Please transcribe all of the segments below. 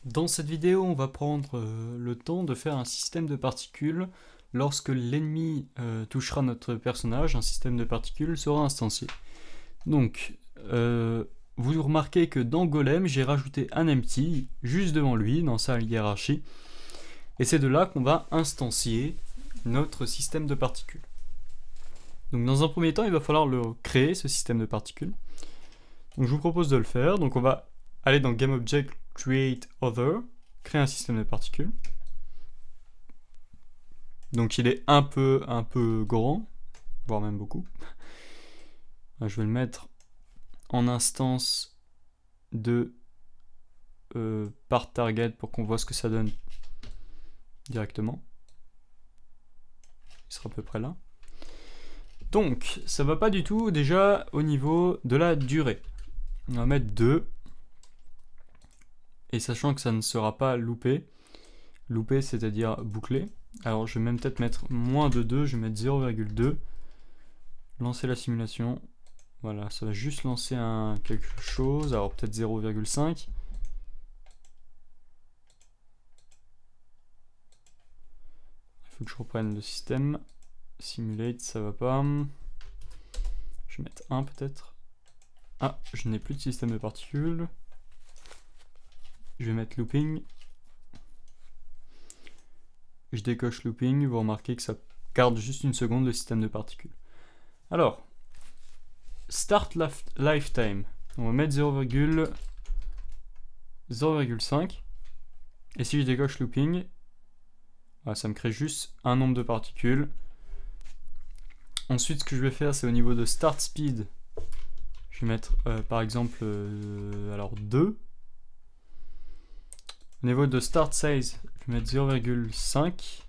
Dans cette vidéo, on va prendre le temps de faire un système de particules. Lorsque l'ennemi touchera notre personnage, un système de particules sera instancié. Donc, vous remarquez que dans Golem, j'ai rajouté un empty juste devant lui, dans sa hiérarchie. Et c'est de là qu'on va instancier notre système de particules. Donc dans un premier temps, il va falloir le créer, ce système de particules. Donc je vous propose de le faire. Donc on va aller dans GameObject, Create Other, créer un système de particules. Donc il est un peu grand, voire même beaucoup. Je vais le mettre en instance de part target pour qu'on voit ce que ça donne directement. Il sera à peu près là. Donc ça va pas du tout déjà au niveau de la durée. On va mettre 2. Et sachant que ça ne sera pas loopé. Loopé, c'est-à-dire bouclé. Alors je vais même peut-être mettre moins de 2, je vais mettre 0,2. Lancer la simulation. Voilà, ça va juste lancer quelque chose. Alors peut-être 0,5. Il faut que je reprenne le système. Simulate, ça va pas. Je vais mettre 1 peut-être. Ah, je n'ai plus de système de particules. Je vais mettre looping. Je décoche looping, vous remarquez que ça garde juste une seconde le système de particules. Alors, start lifetime. On va mettre 0,5. Et si je décoche looping, voilà, ça me crée juste un nombre de particules. Ensuite, ce que je vais faire, c'est au niveau de start speed. Je vais mettre par exemple alors 2. Au niveau de start size, je vais mettre 0,5.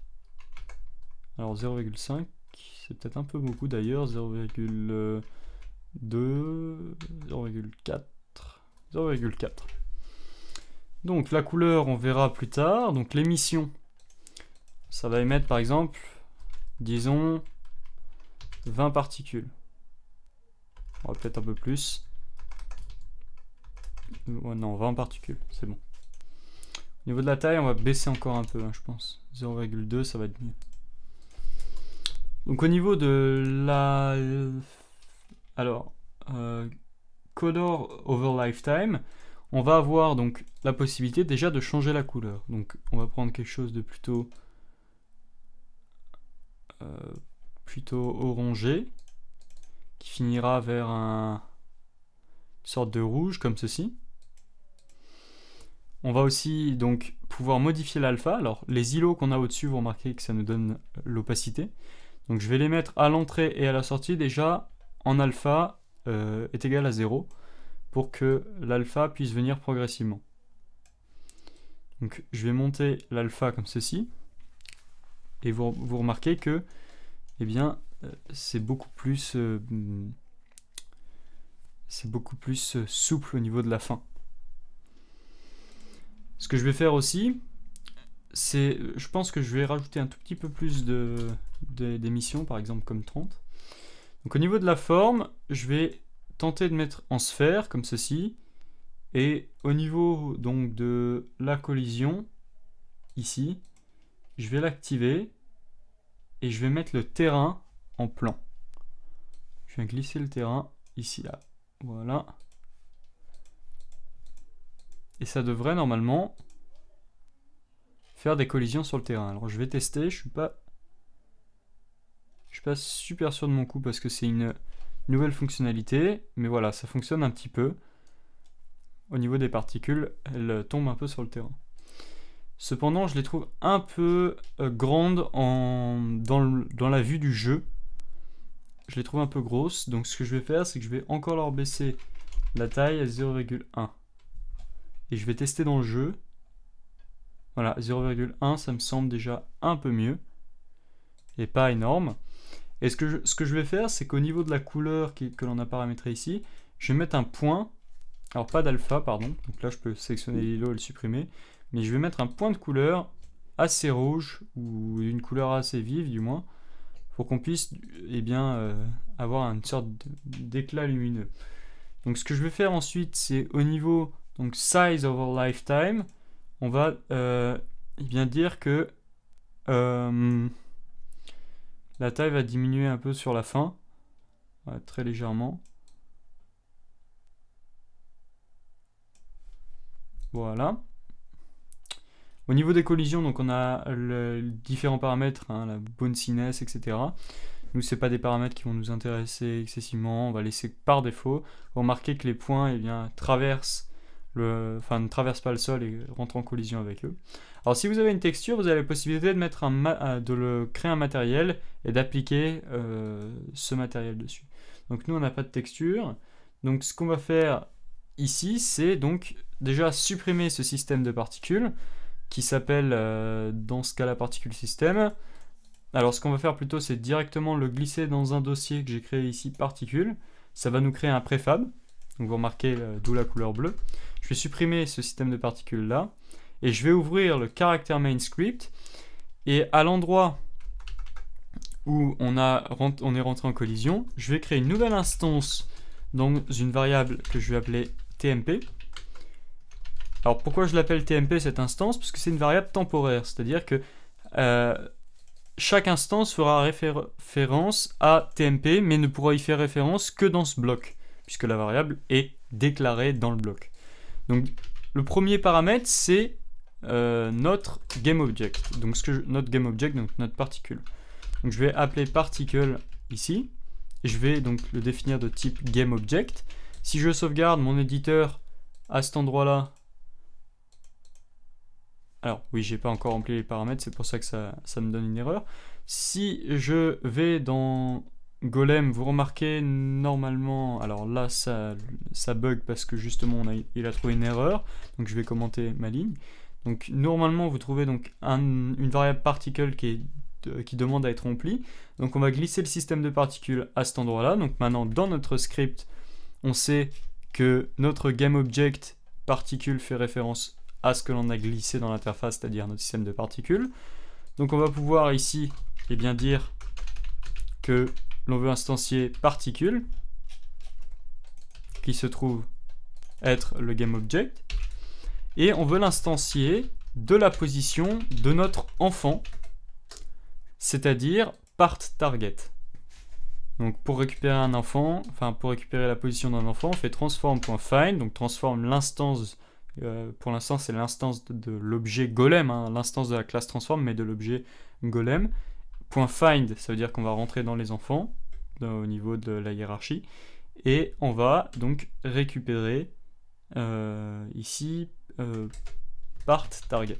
Alors 0,5, c'est peut-être un peu beaucoup d'ailleurs. 0,2, 0,4, 0,4. Donc la couleur, on verra plus tard. Donc l'émission, ça va émettre par exemple, disons, 20 particules. On va peut-être un peu plus. Ouais, non, 20 particules, c'est bon. Au niveau de la taille, on va baisser encore un peu, hein, je pense. 0,2, ça va être mieux. Donc au niveau de la... Alors, color over lifetime, on va avoir donc la possibilité déjà de changer la couleur. Donc on va prendre quelque chose de plutôt orangé, qui finira vers une sorte de rouge comme ceci. On va aussi donc pouvoir modifier l'alpha. Alors les îlots qu'on a au-dessus, vous remarquez que ça nous donne l'opacité. Donc je vais les mettre à l'entrée et à la sortie déjà en alpha est égal à 0 pour que l'alpha puisse venir progressivement. Donc je vais monter l'alpha comme ceci et vous remarquez que eh bien c'est beaucoup plus souple au niveau de la fin. Ce que je vais faire aussi, c'est, je pense que je vais rajouter un tout petit peu plus d'émissions, par exemple comme 30. Donc au niveau de la forme, je vais tenter de mettre en sphère, comme ceci. Et au niveau donc de la collision, ici, je vais l'activer. Et je vais mettre le terrain en plan. Je viens glisser le terrain, ici, là. Voilà. Et ça devrait normalement faire des collisions sur le terrain. Alors je vais tester, je suis pas super sûr de mon coup parce que c'est une nouvelle fonctionnalité, mais voilà, ça fonctionne un petit peu. Au niveau des particules, elles tombent un peu sur le terrain. Cependant, je les trouve un peu grandes dans la vue du jeu. Je les trouve un peu grosses, donc ce que je vais faire, c'est que je vais encore leur baisser la taille à 0,1. Et je vais tester dans le jeu. Voilà, 0,1, ça me semble déjà un peu mieux. Et pas énorme. Et ce que je vais faire, c'est qu'au niveau de la couleur que l'on a paramétré ici, je vais mettre un point. Alors pas d'alpha, pardon. Donc là, je peux sélectionner l'îlot et le supprimer. Mais je vais mettre un point de couleur assez rouge, ou une couleur assez vive du moins, pour qu'on puisse eh bien, avoir une sorte d'éclat lumineux. Donc ce que je vais faire ensuite, c'est au niveau donc size over lifetime, on va bien dire que la taille va diminuer un peu sur la fin, ouais, très légèrement. Voilà. Au niveau des collisions, donc on a différents paramètres, hein, la bounciness, etc. Nous, c'est pas des paramètres qui vont nous intéresser excessivement, on va laisser par défaut. Vous remarquez que les points ne traversent pas le sol et rentrent en collision avec eux. Alors si vous avez une texture, vous avez la possibilité de créer un matériel et d'appliquer ce matériel dessus. Donc nous, on n'a pas de texture. Donc ce qu'on va faire ici, c'est donc déjà supprimer ce système de particules qui s'appelle dans ce cas-là particule système. Alors ce qu'on va faire plutôt, c'est directement le glisser dans un dossier que j'ai créé ici, particules. Ça va nous créer un préfab. Donc vous remarquez d'où la couleur bleue. Je vais supprimer ce système de particules là et je vais ouvrir le caractère main script, et à l'endroit où on est rentré en collision, je vais créer une nouvelle instance dans une variable que je vais appeler TMP. Alors pourquoi je l'appelle TMP cette instance? Parce que c'est une variable temporaire, c'est-à-dire que chaque instance fera référence à TMP, mais ne pourra y faire référence que dans ce bloc, puisque la variable est déclarée dans le bloc. Donc le premier paramètre, c'est notre GameObject, donc notre GameObject, donc notre particule. Donc je vais appeler particle ici, et je vais donc le définir de type GameObject. Si je sauvegarde mon éditeur à cet endroit-là, alors oui, j'ai pas encore rempli les paramètres, c'est pour ça que ça me donne une erreur. Si je vais dans Golem, vous remarquez normalement, alors là ça bug parce que justement il a trouvé une erreur, donc je vais commenter ma ligne. Donc normalement vous trouvez donc une variable particle qui demande à être remplie. Donc on va glisser le système de particules à cet endroit-là. Donc maintenant dans notre script, on sait que notre GameObject particule fait référence à ce que l'on a glissé dans l'interface, c'est-à-dire notre système de particules. Donc on va pouvoir ici dire que l'on veut instancier particule, qui se trouve être le GameObject, et on veut l'instancier de la position de notre enfant, c'est-à-dire part_target. Donc pour récupérer un enfant, pour récupérer la position d'un enfant, on fait transform.find, donc transforme l'instance, pour l'instant c'est l'instance de l'objet golem, hein, l'instance de la classe transform, mais de l'objet golem. .find, ça veut dire qu'on va rentrer dans les enfants, au niveau de la hiérarchie, et on va donc récupérer ici part_target.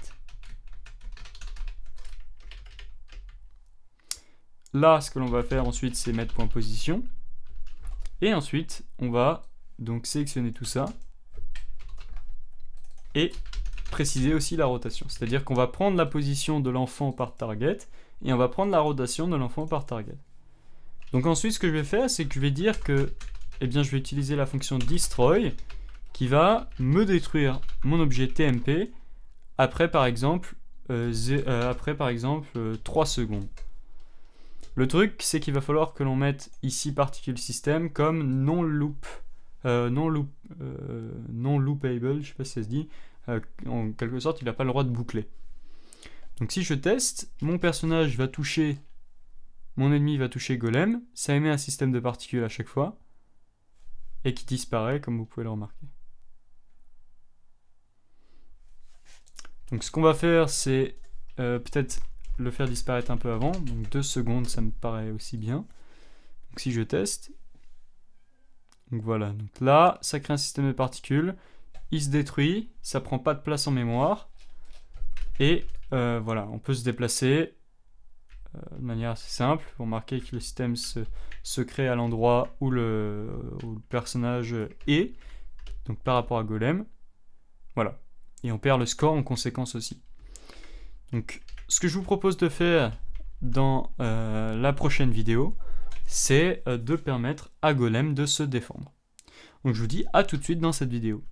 Là, ce que l'on va faire ensuite, c'est mettre .position, et ensuite on va donc sélectionner tout ça et préciser aussi la rotation, c'est-à-dire qu'on va prendre la position de l'enfant part_target et on va prendre la rotation de l'enfant part_target. Donc ensuite, ce que je vais faire, c'est que je vais dire que je vais utiliser la fonction destroy qui va me détruire mon objet TMP après par exemple 3 secondes. Le truc, c'est qu'il va falloir que l'on mette ici particule system comme non loopable, je sais pas si ça se dit, en quelque sorte il n'a pas le droit de boucler. Donc si je teste, mon personnage va toucher, mon ennemi va toucher golem, ça émet un système de particules à chaque fois, et qui disparaît comme vous pouvez le remarquer. Donc ce qu'on va faire, c'est peut-être le faire disparaître un peu avant, donc 2 secondes ça me paraît aussi bien. Donc si je teste, donc voilà, donc là ça crée un système de particules, il se détruit, ça prend pas de place en mémoire, et voilà, on peut se déplacer de manière assez simple. Vous remarquez que le système se crée à l'endroit où le personnage est, donc par rapport à golem, voilà, et on perd le score en conséquence aussi. Donc ce que je vous propose de faire dans la prochaine vidéo, c'est de permettre à golem de se défendre. Donc je vous dis à tout de suite dans cette vidéo.